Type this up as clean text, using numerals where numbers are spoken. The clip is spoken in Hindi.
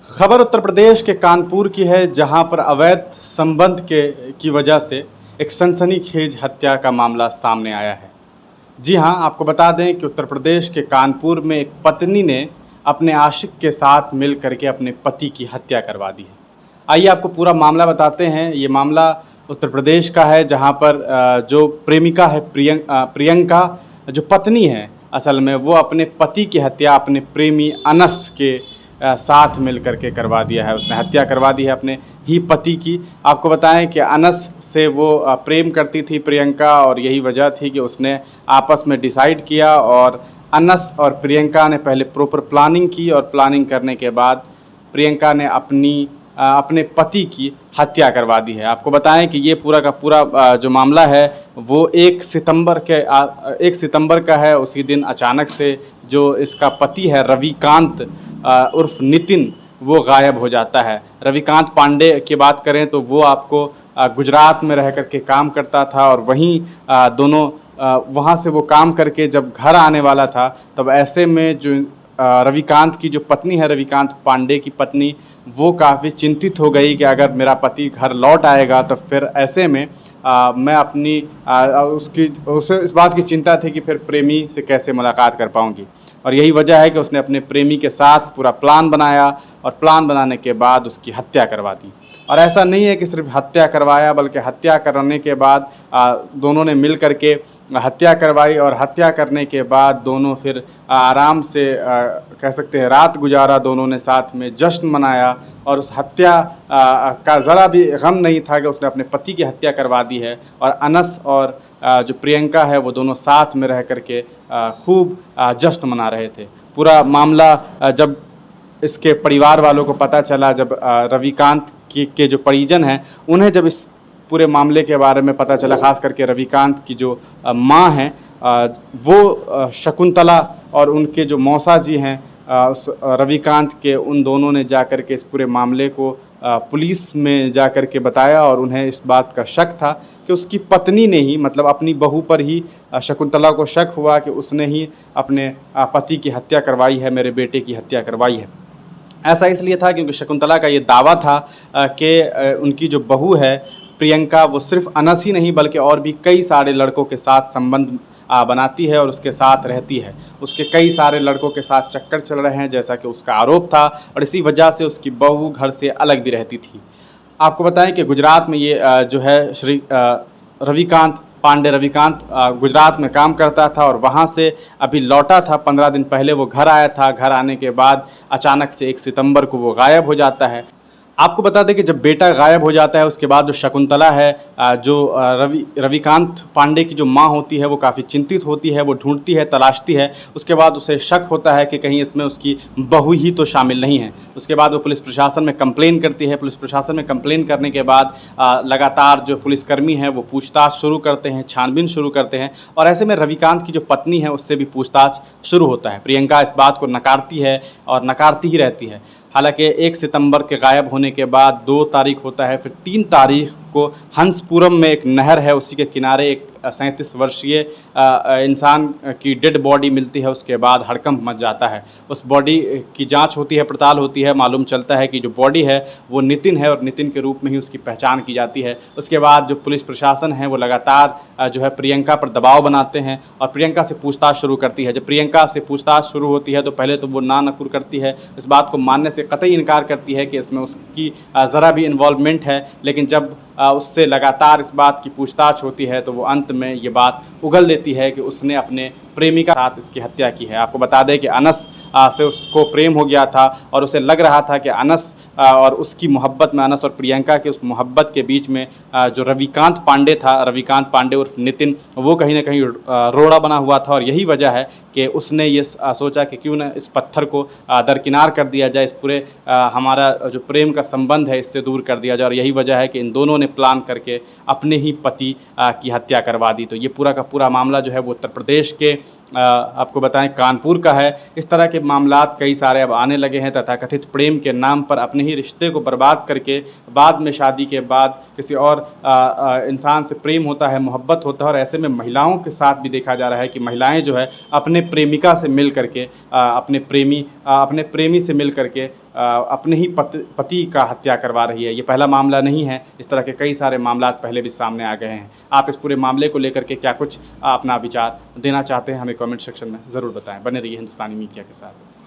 खबर उत्तर प्रदेश के कानपुर की है, जहां पर अवैध संबंध की वजह से एक सनसनीखेज हत्या का मामला सामने आया है। जी हां, आपको बता दें कि उत्तर प्रदेश के कानपुर में एक पत्नी ने अपने आशिक के साथ मिल करके अपने पति की हत्या करवा दी है। आइए आपको पूरा मामला बताते हैं। ये मामला उत्तर प्रदेश का है, जहां पर जो प्रेमिका है प्रियंका, जो पत्नी है असल में, वो अपने पति की हत्या अपने प्रेमी अनस के साथ मिल करके करवा दिया है। उसने हत्या करवा दी है अपने ही पति की। आपको बताएं कि अनस से वो प्रेम करती थी प्रियंका, और यही वजह थी कि उसने आपस में डिसाइड किया, और अनस और प्रियंका ने पहले प्रॉपर प्लानिंग की, और प्लानिंग करने के बाद प्रियंका ने अपने पति की हत्या करवा दी है। आपको बताएं कि ये पूरा का पूरा जो मामला है वो 1 सितंबर का है। उसी दिन अचानक से जो इसका पति है रविकांत उर्फ नितिन, वो गायब हो जाता है। रविकांत पांडे की बात करें तो वो आपको गुजरात में रह करके काम करता था, और वहीं दोनों वहाँ से वो काम करके जब घर आने वाला था, तब ऐसे में जो रविकांत की जो पत्नी है, रविकांत पांडे की पत्नी, वो काफ़ी चिंतित हो गई कि अगर मेरा पति घर लौट आएगा तो फिर ऐसे में मैं अपनी उसे इस बात की चिंता थी कि फिर प्रेमी से कैसे मुलाकात कर पाऊंगी, और यही वजह है कि उसने अपने प्रेमी के साथ पूरा प्लान बनाया, और प्लान बनाने के बाद उसकी हत्या करवा दी। और ऐसा नहीं है कि सिर्फ हत्या करवाया, बल्कि हत्या करने के बाद दोनों ने मिल करके हत्या करवाई, और हत्या करने के बाद दोनों फिर आराम से कह सकते हैं रात गुजारा, दोनों ने साथ में जश्न मनाया। और उस हत्या का ज़रा भी गम नहीं था कि उसने अपने पति की हत्या करवा दी है, और अनस और जो प्रियंका है वो दोनों साथ में रह करके खूब जश्न मना रहे थे। पूरा मामला जब इसके परिवार वालों को पता चला, जब रविकांत के जो परिजन हैं उन्हें जब इस पूरे मामले के बारे में पता चला, खास करके रविकांत की जो माँ हैं, वो शकुंतला, और उनके जो मौसा जी हैं उस रविकांत के, उन दोनों ने जाकर के इस पूरे मामले को पुलिस में जाकर के बताया, और उन्हें इस बात का शक था कि उसकी पत्नी ने ही, मतलब अपनी बहू पर ही शकुंतला को शक हुआ कि उसने ही अपने पति की हत्या करवाई है, मेरे बेटे की हत्या करवाई है। ऐसा इसलिए था क्योंकि शकुंतला का ये दावा था कि उनकी जो बहू है प्रियंका, वो सिर्फ अनस ही नहीं बल्कि और भी कई सारे लड़कों के साथ संबंध बनाती है और उसके साथ रहती है। उसके कई सारे लड़कों के साथ चक्कर चल रहे हैं, जैसा कि उसका आरोप था, और इसी वजह से उसकी बहू घर से अलग भी रहती थी। आपको बताएं कि गुजरात में ये जो है रविकांत गुजरात में काम करता था, और वहाँ से अभी लौटा था। 15 दिन पहले वो घर आया था। घर आने के बाद अचानक से 1 सितंबर को वो गायब हो जाता है। आपको बता दें कि जब बेटा गायब हो जाता है, उसके बाद जो शकुंतला है, जो रविकांत पांडे की जो माँ होती है, वो काफ़ी चिंतित होती है। वो ढूंढती है, तलाशती है। उसके बाद उसे शक होता है कि कहीं इसमें उसकी बहू ही तो शामिल नहीं है। उसके बाद वो पुलिस प्रशासन में कंप्लेन करती है। पुलिस प्रशासन में कंप्लेन करने के बाद लगातार जो पुलिसकर्मी हैं वो पूछताछ शुरू करते हैं, छानबीन शुरू करते हैं, और ऐसे में रविकांत की जो पत्नी है उससे भी पूछताछ शुरू होता है। प्रियंका इस बात को नकारती है, और नकारती ही रहती है। हालांकि 1 सितंबर के गायब होने के बाद 2 तारीख होता है, फिर 3 तारीख को हंसपुरम में एक नहर है, उसी के किनारे एक 37 वर्षीय इंसान की डेड बॉडी मिलती है। उसके बाद हड़कंप मच जाता है। उस बॉडी की जांच होती है, पड़ताल होती है। मालूम चलता है कि जो बॉडी है वो नितिन है, और नितिन के रूप में ही उसकी पहचान की जाती है। उसके बाद जो पुलिस प्रशासन है वो लगातार जो है प्रियंका पर दबाव बनाते हैं, और प्रियंका से पूछताछ शुरू करती है। जब प्रियंका से पूछताछ शुरू होती है तो पहले तो वो ना नकुर करती है, इस बात को मानने से कतई इनकार करती है कि इसमें उसकी ज़रा भी इन्वॉल्वमेंट है। लेकिन जब उससे लगातार इस बात की पूछताछ होती है तो वो अंत में ये बात उगल देती है कि उसने अपने प्रेमिका के साथ इसकी हत्या की है। आपको बता दें कि अनस से उसको प्रेम हो गया था, और उसे लग रहा था कि अनस और उसकी मोहब्बत में, अनस और प्रियंका की उस मोहब्बत के बीच में जो रविकांत पांडे था, रविकांत पांडे उर्फ नितिन, वो कहीं ना कहीं रोड़ा बना हुआ था। और यही वजह है कि उसने ये सोचा कि क्यों ना इस पत्थर को दरकिनार कर दिया जाए, इस पूरे हमारा जो प्रेम का संबंध है इससे दूर कर दिया जाए। और यही वजह है कि इन दोनों ने प्लान करके अपने ही पति की हत्या करवा दी। तो ये पूरा का पूरा मामला जो है वो उत्तर प्रदेश के आपको बताएं कानपुर का है। इस तरह के मामलात कई सारे अब आने लगे हैं। तथाकथित प्रेम के नाम पर अपने ही रिश्ते को बर्बाद करके बाद में शादी के बाद किसी और इंसान से प्रेम होता है, मोहब्बत होता है। और ऐसे में महिलाओं के साथ भी देखा जा रहा है कि महिलाएं जो है अपने प्रेमिका से मिल करके अपने प्रेमी से मिल करके अपने ही पति का हत्या करवा रही है। ये पहला मामला नहीं है, इस तरह के कई सारे मामला पहले भी सामने आ गए हैं। आप इस पूरे मामले को लेकर के क्या कुछ अपना विचार देना चाहते हैं, हमें कमेंट सेक्शन में ज़रूर बताएं। बने रहिए हिंदुस्तानी मीडिया के साथ।